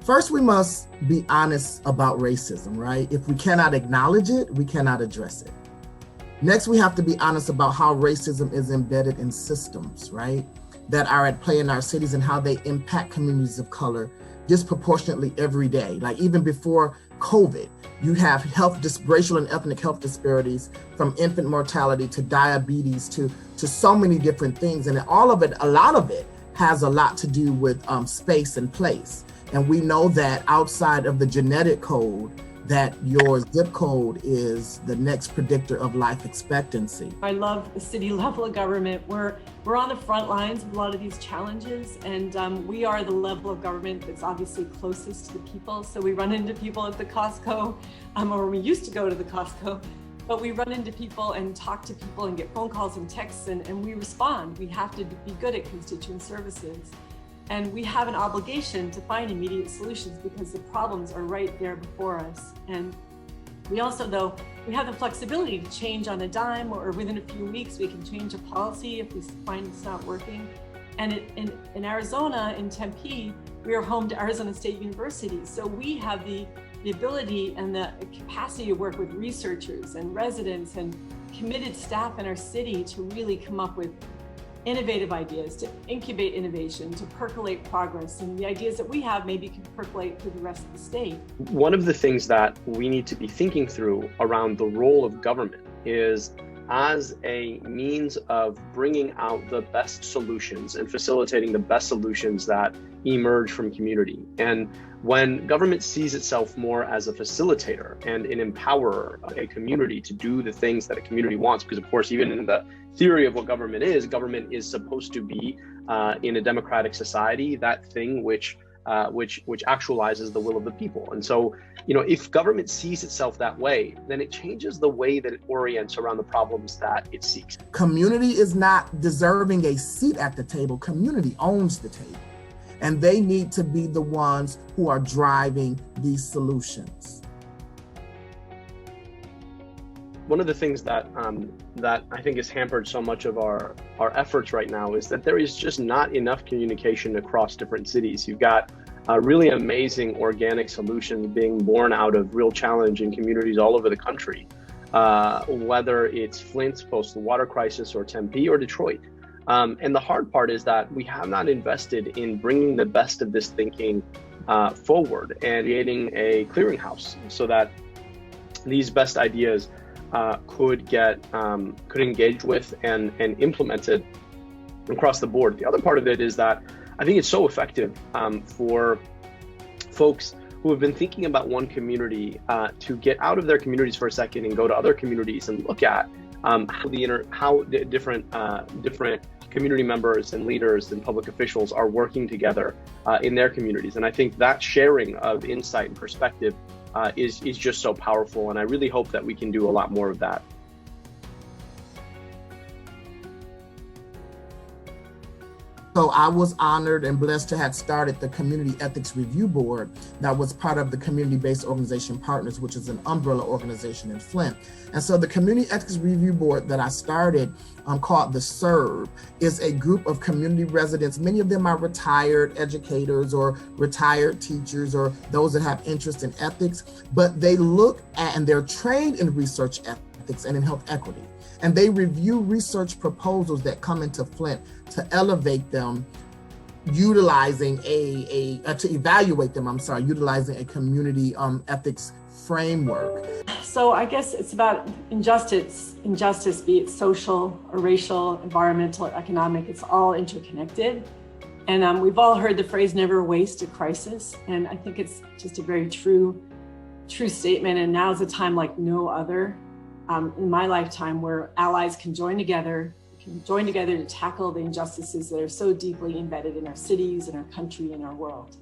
First, we must be honest about racism, right? If we cannot acknowledge it, we cannot address it. Next, we have to be honest about how racism is embedded in systems, right, that are at play in our cities and how they impact communities of color disproportionately every day. Like even before COVID, you have racial and ethnic health disparities, from infant mortality to diabetes to so many different things. And all of it, a lot of it has a lot to do with space and place. And we know that outside of the genetic code, that your zip code is the next predictor of life expectancy. I love the city level of government. We're on the front lines of a lot of these challenges, and we are the level of government that's obviously closest to the people. So we run into people at the Costco, or we used to go to the Costco, but we run into people and talk to people and get phone calls and texts, and we respond. We have to be good at constituent services. And we have an obligation to find immediate solutions because the problems are right there before us. And we also, though, we have the flexibility to change on a dime, or within a few weeks, we can change a policy if we find it's not working. And in Arizona, in Tempe, we are home to Arizona State University. So we have the ability and the capacity to work with researchers and residents and committed staff in our city to really come up with innovative ideas, to incubate innovation, to percolate progress, and the ideas that we have maybe can percolate through the rest of the state. One of the things that we need to be thinking through around the role of government is as a means of bringing out the best solutions and facilitating the best solutions that emerge from community. And when government sees itself more as a facilitator and an empowerer of a community to do the things that a community wants, because of course, even in the theory of what government is supposed to be in a democratic society, that thing which actualizes the will of the people. And so, if government sees itself that way, then it changes the way that it orients around the problems that it seeks. Community is not deserving a seat at the table. Community owns the table. And they need to be the ones who are driving these solutions. One of the things that I think has hampered so much of our efforts right now is that there is just not enough communication across different cities. You've got really amazing organic solutions being born out of real challenge in communities all over the country, whether it's Flint post the water crisis, or Tempe, or Detroit. And the hard part is that we have not invested in bringing the best of this thinking forward and creating a clearinghouse so that these best ideas could engage with and implemented across the board. The other part of it is that I think it's so effective for folks who have been thinking about one community to get out of their communities for a second and go to other communities and look at how different community members and leaders and public officials are working together in their communities. And I think that sharing of insight and perspective is just so powerful. And I really hope that we can do a lot more of that. So I was honored and blessed to have started the Community Ethics Review Board that was part of the Community-Based Organization Partners, which is an umbrella organization in Flint. And so the Community Ethics Review Board that I started, called the SERVE, is a group of community residents. Many of them are retired educators or retired teachers or those that have interest in ethics, but they look at and they're trained in research ethics and in health equity. And they review research proposals that come into Flint to elevate them, utilizing utilizing a community ethics framework. So I guess it's about injustice, be it social or racial, environmental, or economic, it's all interconnected. And we've all heard the phrase, never waste a crisis. And I think it's just a very true statement. And now is a time like no other in my lifetime where allies can join together to tackle the injustices that are so deeply embedded in our cities, in our country, in our world.